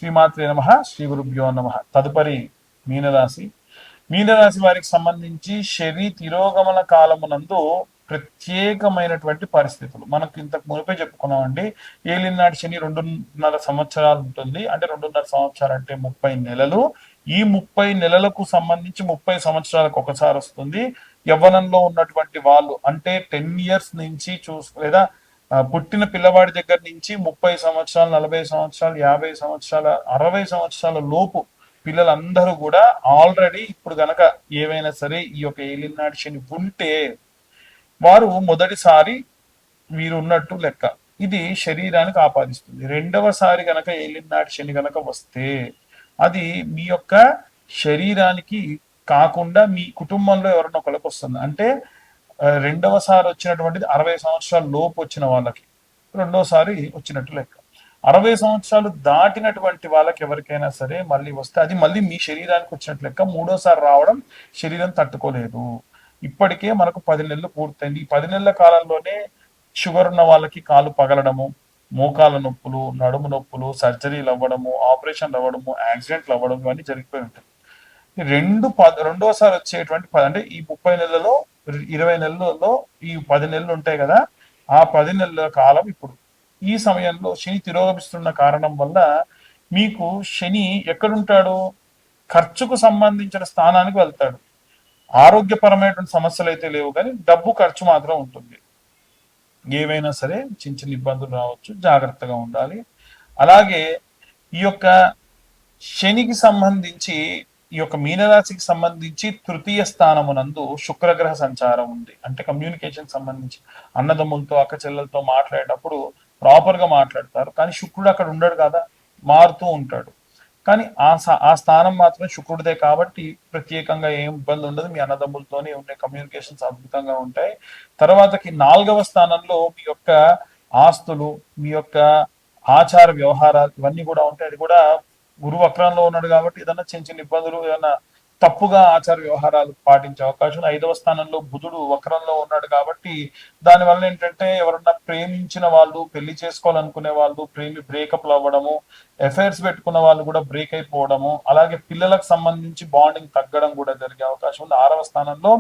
శ్రీమాత్రే నమః. శ్రీ గురుభ్యో నమః. తదుపరి మీనరాశి. మీనరాశి వారికి సంబంధించి శని తిరోగమన కాలమునందు ప్రత్యేకమైనటువంటి పరిస్థితులు మనకు ఇంతకు మునిపే చెప్పుకున్నామండి. ఏలినాటి శని 2.5 సంవత్సరాలు ఉంటుంది. అంటే 2.5 సంవత్సరాలు అంటే 30 నెలలు. ఈ 30 నెలలకు సంబంధించి 30 సంవత్సరాలకు ఒకసారి వస్తుంది. యవ్వనంలో ఉన్నటువంటి వాళ్ళు అంటే 10 years నుంచి లేదా పుట్టిన పిల్లవాడి దగ్గర నుంచి 30 సంవత్సరాలు, 40 సంవత్సరాలు, 50 సంవత్సరాల, 60 సంవత్సరాల లోపు పిల్లలందరూ కూడా ఆల్రెడీ ఇప్పుడు గనక ఏవైనా సరే ఈ యొక్క ఏలినాటి శని ఉంటే వారు మొదటిసారి వీరు ఉన్నట్టు లెక్క. ఇది శరీరానికి ఆపాదిస్తుంది. రెండవసారి గనక ఏలినాటి శని గనక వస్తే అది మీ యొక్క శరీరానికి కాకుండా మీ కుటుంబంలో ఎవరైనా ఒకరికి వస్తుంది. అంటే రెండవసారి వచ్చినటువంటిది 60 సంవత్సరాల లోపు వచ్చిన వాళ్ళకి రెండోసారి వచ్చినట్టు లెక్క. 60 సంవత్సరాలు దాటినటువంటి వాళ్ళకి ఎవరికైనా సరే మళ్ళీ వస్తే అది మళ్ళీ మీ శరీరానికి వచ్చినట్టు లెక్క. మూడోసారి రావడం శరీరం తట్టుకోలేదు. ఇప్పటికే మనకు 10 నెలలు పూర్తయింది. ఈ 10 నెలల కాలంలోనే షుగర్ ఉన్న వాళ్ళకి కాలు పగలడము, మోకాల నొప్పులు, నడుము నొప్పులు, సర్జరీలు అవ్వడము, ఆపరేషన్లు అవ్వడము, యాక్సిడెంట్లు అవ్వడం ఇవన్నీ జరిగిపోయి ఉంటాయి. రెండోసారి వచ్చేటువంటి అంటే ఈ 30 నెలలలో 20 నెలలలో ఈ 10 నెలలు ఉంటాయి కదా, ఆ 10 నెలల కాలం ఇప్పుడు. ఈ సమయంలో శని తిరోగమిస్తున్న కారణం వల్ల మీకు శని ఎక్కడుంటాడు? ఖర్చుకు సంబంధించిన స్థానానికి వెళ్తాడు. ఆరోగ్యపరమైనటువంటి సమస్యలు అయితే లేవు, కానీ డబ్బు ఖర్చు మాత్రం ఉంటుంది. ఏవైనా సరే చిన్న చిన్న ఇబ్బందులు రావచ్చు, జాగ్రత్తగా ఉండాలి. అలాగే ఈ యొక్క శనికి సంబంధించి ఈ యొక్క మీనరాశికి సంబంధించి తృతీయ స్థానమునందు శుక్రగ్రహ సంచారం ఉంది. అంటే కమ్యూనికేషన్ సంబంధించి అన్నదమ్ములతో అక్క చెల్లెలతో మాట్లాడేటప్పుడు ప్రాపర్ గా మాట్లాడతారు, కానీ శుక్రుడు అక్కడ ఉండడు కదా, మారుతూ ఉంటాడు. కానీ ఆ స్థానం మాత్రం శుక్రుడిదే కాబట్టి ప్రత్యేకంగా ఏం ఇబ్బంది ఉండదు. మీ అన్నదమ్ములతోనే ఉండే కమ్యూనికేషన్స్ అద్భుతంగా ఉంటాయి. తర్వాతకి 4వ స్థానంలో మీ యొక్క ఆస్తులు, మీ యొక్క ఆచార వ్యవహారాలు ఇవన్నీ కూడా ఉంటాయి. అది కూడా గురువు వక్రంలో ఉన్నాడు కాబట్టి ఏదన్నా చిన్న చిన్న ఇబ్బందులు, ఏదన్నా తప్పుగా ఆచార వ్యవహారాలు పాటించే అవకాశం. 5వ స్థానంలో బుధుడు వక్రంలో ఉన్నాడు కాబట్టి దానివల్ల ఏంటంటే ఎవరన్నా ప్రేమించిన వాళ్ళు, పెళ్లి చేసుకోవాలనుకునే వాళ్ళు బ్రేకప్లు అవ్వడము, ఎఫైర్స్ పెట్టుకున్న వాళ్ళు కూడా బ్రేక్ అయిపోవడము, అలాగే పిల్లలకు సంబంధించి బాండింగ్ తగ్గడం కూడా జరిగే అవకాశం ఉంది. 6వ స్థానంలో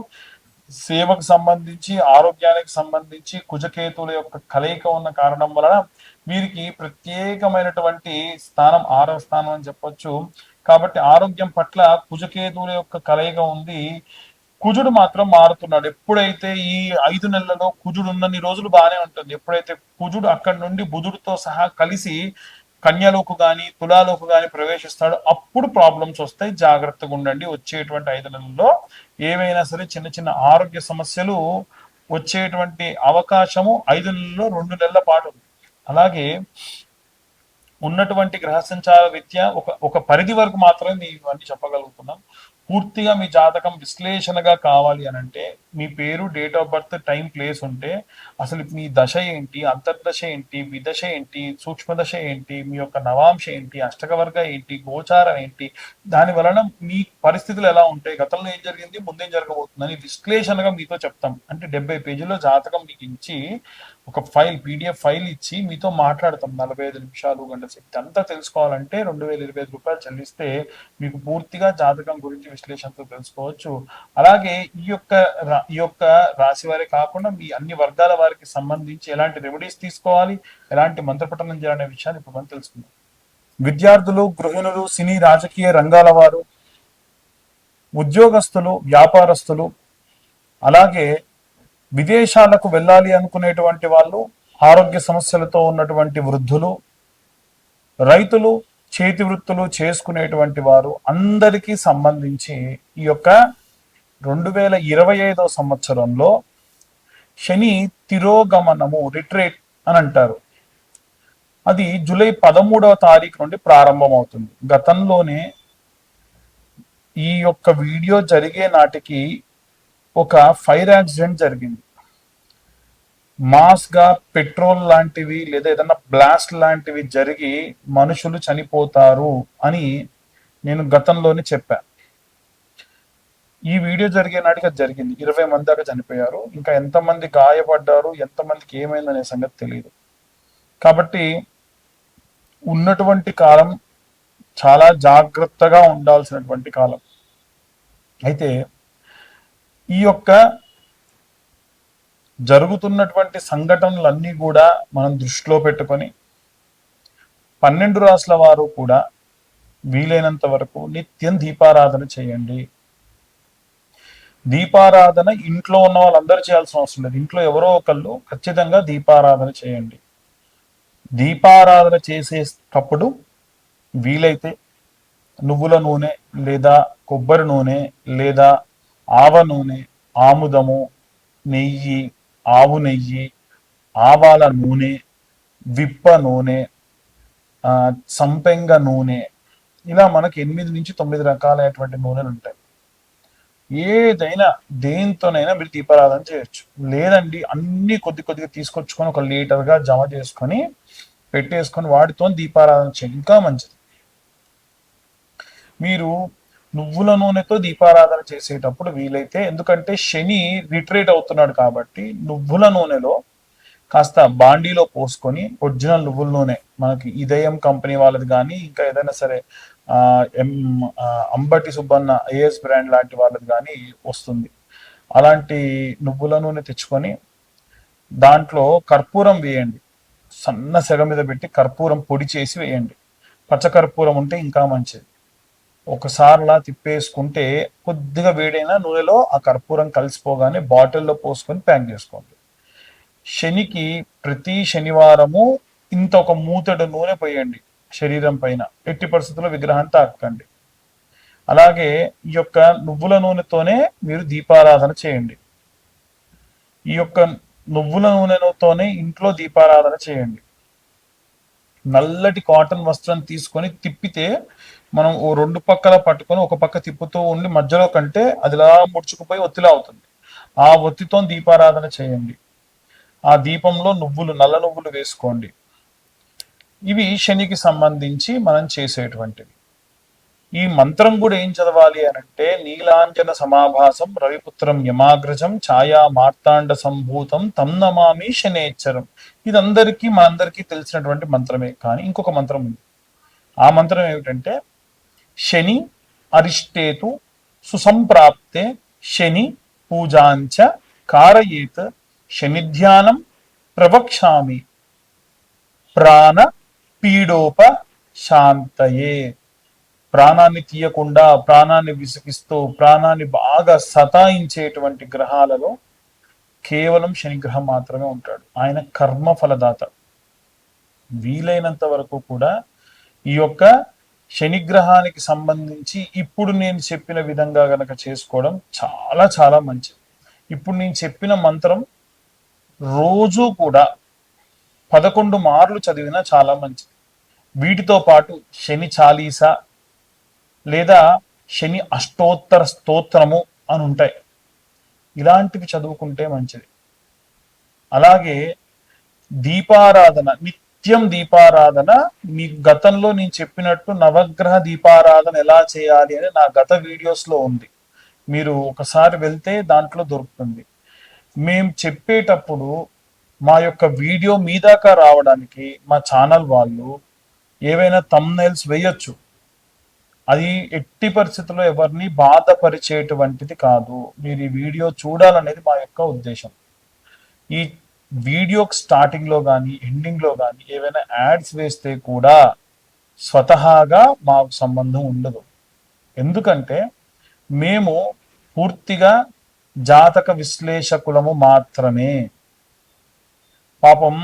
సేవకు సంబంధించి, ఆరోగ్యానికి సంబంధించి కుజకేతువుల యొక్క కలయిక ఉన్న కారణం వలన వీరికి ప్రత్యేకమైనటువంటి స్థానం 6వ స్థానం అని చెప్పొచ్చు. కాబట్టి ఆరోగ్యం పట్ల కుజకేతువుల యొక్క కలయిక ఉంది. కుజుడు మాత్రం మారుతున్నాడు. ఎప్పుడైతే ఈ 5 నెలలలో కుజుడు ఉన్నన్ని రోజులు బాగానే ఉంటుంది. ఎప్పుడైతే కుజుడు అక్కడి నుండి బుధుడితో సహా కలిసి కన్యలోకి గాని తులాలోకి గాని ప్రవేశిస్తాడు, అప్పుడు ప్రాబ్లమ్స్ వస్తాయి. జాగ్రత్తగా ఉండండి. వచ్చేటువంటి 5 నెలల్లో ఏవైనా సరే చిన్న చిన్న ఆరోగ్య సమస్యలు వచ్చేటువంటి అవకాశము 5 నెలల్లో 2 నెలల పాటు ఉంది. అలాగే ఉన్నటువంటి గ్రహ సంచార రీత్యా ఒక పరిధి వరకు మాత్రమే ఇవన్నీ చెప్పగలుగుతున్నాం. పూర్తిగా మీ జాతకం విశ్లేషణగా కావాలి అని అంటే మీ పేరు, date of birth, time, place ఉంటే అసలు మీ దశ ఏంటి, అంతర్దశ ఏంటి, విదశ ఏంటి, సూక్ష్మదశ ఏంటి, మీ యొక్క నవాంశ ఏంటి, అష్టకవర్గ ఏంటి, గోచారం ఏంటి, దాని వలన మీ పరిస్థితులు ఎలా ఉంటాయి, గతంలో ఏం జరిగింది, ముందేం జరగబోతుందని విశ్లేషణగా మీతో చెప్తాం. అంటే 70 పేజీల్లో జాతకం మీకు ఇచ్చి ఒక పీడిఎఫ్ ఫైల్ ఇచ్చి మీతో మాట్లాడతాం 45 నిమిషాలు, గంట సేపు. అంతా తెలుసుకోవాలంటే 2025 రూపాయలు చెల్లిస్తే మీకు పూర్తిగా జాతకం గురించి విశ్లేషణతో తెలుసుకోవచ్చు. అలాగే ఈ యొక్క రాశి వారే కాకుండా మీ అన్ని వర్గాల వారికి సంబంధించి ఎలాంటి రెమెడీస్ తీసుకోవాలి, ఎలాంటి మంత్రపఠనం చేయాలనే విషయాన్ని ఇప్పుడు మనం తెలుసుకుందాం. విద్యార్థులు, గృహిణులు, సినీ రాజకీయ రంగాల వారు, ఉద్యోగస్తులు, వ్యాపారస్తులు, అలాగే విదేశాలకు వెళ్ళాలి అనుకునేటువంటి వాళ్ళు, ఆరోగ్య సమస్యలతో ఉన్నటువంటి వృద్ధులు, రైతులు, చేతి వృత్తులు చేసుకునేటువంటి వారు అందరికీ సంబంధించి ఈ యొక్క 2025వ సంవత్సరంలో శని తిరోగమనము, రిట్రేట్ అని అంటారు. అది జూలై 13వ తారీఖు నుండి ప్రారంభమవుతుంది. గతంలోనే ఈ యొక్క వీడియో జరిగే నాటికి ఒక ఫైర్ యాక్సిడెంట్ జరిగింది. మాస్ గా పెట్రోల్ లాంటివి లేదా ఏదన్నా బ్లాస్ట్ లాంటివి జరిగి మనుషులు చనిపోతారు అని నేను గతంలోనే చెప్పా. ఈ వీడియో జరిగే నాటికి అది జరిగింది. 20 మంది దాకా చనిపోయారు. ఇంకా ఎంతమంది గాయపడ్డారు, ఎంతమందికి ఏమైందనే సంగతి తెలియదు. కాబట్టి ఉన్నటువంటి కాలం చాలా జాగ్రత్తగా ఉండాల్సినటువంటి కాలం. అయితే ఈ యొక్క జరుగుతున్నటువంటి సంఘటనలన్నీ కూడా మనం దృష్టిలో పెట్టుకొని 12 రాసుల వారు కూడా వీలైనంత వరకు నిత్యం దీపారాధన చేయండి. దీపారాధన ఇంట్లో ఉన్న వాళ్ళందరూ చేయాల్సిన అవసరం లేదు. ఇంట్లో ఎవరో ఒకళ్ళు ఖచ్చితంగా దీపారాధన చేయండి. దీపారాధన చేసేటప్పుడు వీలైతే నువ్వుల నూనె లేదా కొబ్బరి నూనె లేదా ఆవ నూనె, ఆముదము, నెయ్యి, ఆవు నెయ్యి, ఆవాల నూనె, విప్ప నూనె, సంపెంగ నూనె, ఇలా మనకి 8 నుంచి 9 రకాలైనటువంటి నూనెలు ఉంటాయి. ఏదైనా దేంతోనైనా మీరు దీపారాధన చేయొచ్చు. లేదండి అన్ని కొద్దిగా తీసుకొచ్చుకొని 1 లీటర్గా జమ చేసుకొని పెట్టేసుకొని వాటితో దీపారాధన చేయండి, ఇంకా మంచిది. మీరు నువ్వుల నూనెతో దీపారాధన చేసేటప్పుడు వీలైతే, ఎందుకంటే శని రిట్రీట్ అవుతున్నాడు కాబట్టి నువ్వుల నూనెలో కాస్త బాండీలో పోసుకొని ఒరిజినల్ నువ్వుల నూనె మనకి ఇదయం కంపెనీ వాళ్ళది కానీ ఇంకా ఏదైనా సరే అంబటి సుబ్బన్న ఏఎస్ బ్రాండ్ లాంటి వాళ్ళది కానీ వస్తుంది. అలాంటి నువ్వుల నూనె తెచ్చుకొని దాంట్లో కర్పూరం వేయండి. సన్న సెగ మీద పెట్టి కర్పూరం పొడి చేసి వేయండి. పచ్చకర్పూరం ఉంటే ఇంకా మంచిది. ఒకసారిలా తిప్పేసుకుంటే కొద్దిగా వేడైన నూనెలో ఆ కర్పూరం కలిసిపోగానే బాటిల్లో పోసుకొని ప్యాక్ చేసుకోండి. శనికి ప్రతి శనివారము ఇంత ఒక మూతడు నూనె పోయండి శరీరం పైన. ఎట్టి పరిస్థితుల్లో విగ్రహాన్ని తాకండి. అలాగే ఈ యొక్క నువ్వుల నూనెతోనే మీరు దీపారాధన చేయండి. ఈ యొక్క నువ్వుల నూనెతోనే ఇంట్లో దీపారాధన చేయండి. నల్లటి కాటన్ వస్త్రం తీసుకొని తిప్పితే మనం ఓ 2 పక్కల పట్టుకొని ఒక పక్క తిప్పుతూ ఉండి మధ్యలో కంటే అదిలా ముడుచుకుపోయి ఒత్తిలా అవుతుంది. ఆ ఒత్తితో దీపారాధన చేయండి. ఆ దీపంలో నల్ల నువ్వులు వేసుకోండి. ఇవి శనికి సంబంధించి మనం చేసేటువంటివి. ఈ మంత్రం కూడా ఏం చదవాలి అనంటే, నీలాంజన సమాభాసం రవిపుత్రం యమాగ్రజం ఛాయా మార్తాండ సంభూతం తం నమామి శనేశ్వరం. ఇదందరికీ మనందరికీ తెలిసినటువంటి మంత్రమే. కానీ ఇంకొక మంత్రం ఉంది. ఆ మంత్రం ఏమిటంటే, శని అరిష్టేతు సుసంప్రాప్తే శని పూజాంచ కారయేత్ శనిధ్యానం ప్రవక్ష్యామి ప్రాణ పీడోప శాంతయే. ప్రాణాన్ని తీయకుండా, ప్రాణాన్ని విసిగిస్తూ, ప్రాణాన్ని బాగా సతాయించేటువంటి గ్రహాలలో కేవలం శనిగ్రహం మాత్రమే ఉంటాడు. ఆయన కర్మ ఫలదాత. వీలైనంత వరకు కూడా ఈ యొక్క శనిగ్రహానికి సంబంధించి ఇప్పుడు నేను చెప్పిన విధంగా గనక చేసుకోవడం చాలా చాలా మంచిది. ఇప్పుడు నేను చెప్పిన మంత్రం రోజు కూడా 11 మార్లు చదివినా చాలా మంచిది. వీటితో పాటు శని చాలీసా లేదా శని అష్టోత్తర స్తోత్రము అని ఉంటాయి. ఇలాంటివి చదువుకుంటే మంచిది. అలాగే దీపారాధన, నిత్యం దీపారాధన, మీకు గతంలో నేను చెప్పినట్టు నవగ్రహ దీపారాధన ఎలా చేయాలి అని నా గత వీడియోస్లో ఉంది. మీరు ఒకసారి వెళ్తే దాంట్లో దొరుకుతుంది. మేము చెప్పేటప్పుడు మా యొక్క వీడియో మీ దాకా రావడానికి మా ఛానల్ వాళ్ళు ఏవైనా థంబ్నెయిల్స్ వేయొచ్చు. అది ఎట్టి పరిస్థితుల్లో ఎవరిని బాధపరిచేటువంటిది కాదు. మీరు ఈ వీడియో చూడాలనేది మా యొక్క ఉద్దేశం. ఈ వీడియో స్టార్టింగ్లో కానీ ఎండింగ్లో కానీ ఏవైనా యాడ్స్ వేస్తే కూడా స్వతహాగా మాకు సంబంధం ఉండదు. ఎందుకంటే మేము పూర్తిగా జాతక విశ్లేషకులము మాత్రమే. పాపం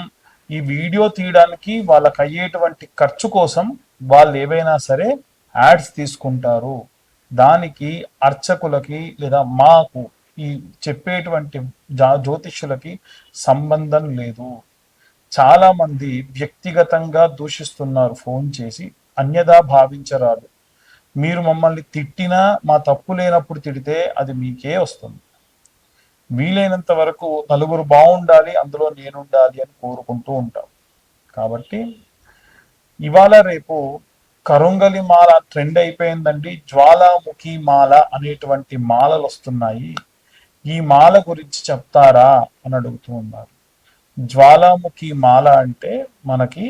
ఈ వీడియో తీయడానికి వాళ్ళకి అయ్యేటువంటి ఖర్చు కోసం వాళ్ళు ఏవైనా సరే యాడ్స్ తీసుకుంటారు. దానికి అర్చకులకి లేదా మాకు ఈ చెప్పేటువంటి జ్యోతిష్యులకి సంబంధం లేదు. చాలా మంది వ్యక్తిగతంగా దూషిస్తున్నారు ఫోన్ చేసి. అన్యదా భావించరాదు. మీరు మమ్మల్ని తిట్టినా మా తప్పు లేనప్పుడు తిడితే అది మీకే వస్తుంది. వీలైనంత వరకు నలుగురు బాగుండాలి, అందులో నేనుండాలి అని కోరుకుంటూ ఉంటాం. కాబట్టి ఇవాళ రేపు కరుంగలి మాల ట్రెండ్ అయిపోయిందండి. జ్వాలాముఖి మాల అనేటువంటి మాలలు వస్తున్నాయి. ఈ మాల గురించి చెప్తారా అని అడుగుతూ ఉన్నారు. జ్వాలాముఖి మాల అంటే మనకి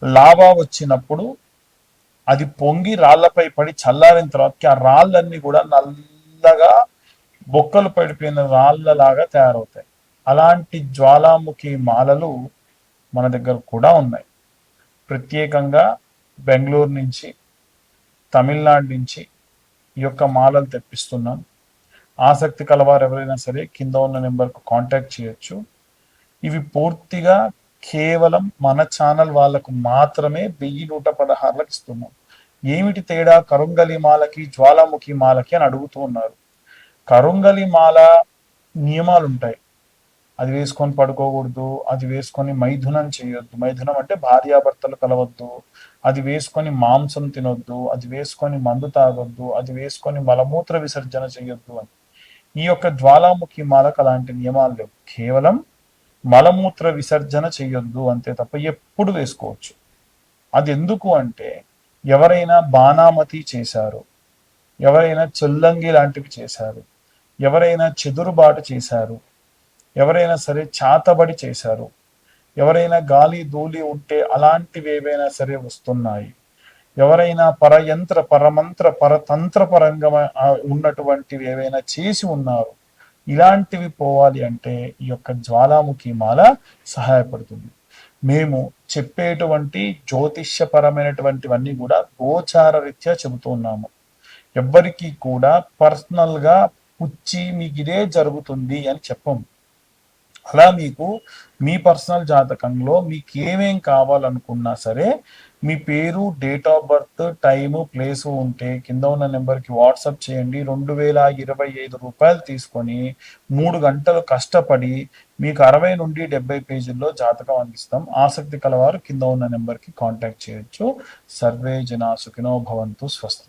లావా వచ్చినప్పుడు అది పొంగి రాళ్లపై పడి చల్లారిన తర్వాతకి ఆ రాళ్ళన్నీ కూడా నల్లగా బొక్కలు పడిపోయిన రాళ్ళలాగా తయారవుతాయి. అలాంటి జ్వాలాముఖి మాలలు మన దగ్గర కూడా ఉన్నాయి. ప్రత్యేకంగా బెంగళూరు నుంచి, తమిళనాడు నుంచి ఈ యొక్క మాలలు తెప్పిస్తున్నాం. ఆసక్తి కలవారు ఎవరైనా సరే కింద ఉన్న నెంబర్కు కాంటాక్ట్ చేయొచ్చు. ఇవి పూర్తిగా కేవలం మన ఛానల్ వాళ్ళకు మాత్రమే 1116లకు ఇస్తున్నాం. ఏమిటి తేడా కరుంగలి మాలకి జ్వాలాముఖి మాలకి అని అడుగుతూ ఉన్నారు. కరుంగలి మాల నియమాలు ఉంటాయి. అది వేసుకొని పడుకోకూడదు, అది వేసుకొని మైథునం చేయొద్దు. మైథునం అంటే భార్యాభర్తలు కలవద్దు, అది వేసుకొని మాంసం తినొద్దు, అది వేసుకొని మందు తాగొద్దు, అది వేసుకొని మలమూత్ర విసర్జన చేయొద్దు అని. ఈ యొక్క జ్వాలాముఖి మాలకు అలాంటి నియమాలు లేవు. కేవలం మలమూత్ర విసర్జన చేయొద్దు అంతే తప్ప ఎప్పుడు వేసుకోవచ్చు. అది ఎందుకు అంటే ఎవరైనా బాణామతి చేశారు, ఎవరైనా చెల్లంగి లాంటివి చేశారు, ఎవరైనా చెదురుబాటు చేశారు, ఎవరైనా సరే చాతబడి చేశారు, ఎవరైనా గాలి ధూళి ఉంటే అలాంటివి ఏవైనా సరే వస్తున్నాయి, ఎవరైనా పరయంత్ర పరమంత్ర పరతంత్ర పరంగా ఉన్నటువంటివి ఏవైనా చేసి ఉన్నారు, ఇలాంటివి పోవాలి అంటే ఈ యొక్క జ్వాలాముఖి మాల సహాయపడుతుంది. మేము చెప్పేటువంటి జ్యోతిష్యపరమైనటువంటివన్నీ కూడా గోచార రీత్యా చెబుతూ ఉన్నాము. ఎవ్వరికి కూడా పర్సనల్గా పుచ్చి మీకు ఇదే జరుగుతుంది అని చెప్పము. అలా మీకు మీ పర్సనల్ జాతకంలో మీకు ఏమేం కావాలనుకున్నా సరే మీ పేరు, date of birth, time, place ఉంటే కింద ఉన్న నెంబర్కి వాట్సాప్ చేయండి. 2025 తీసుకొని 3 గంటలు కష్టపడి మీకు 60 నుండి 70 పేజీల్లో జాతకం అందిస్తాం. ఆసక్తి కలవారు కింద ఉన్న నెంబర్కి కాంటాక్ట్ చేయొచ్చు. సర్వే జనా సుఖినో భవంతు. స్వస్తి.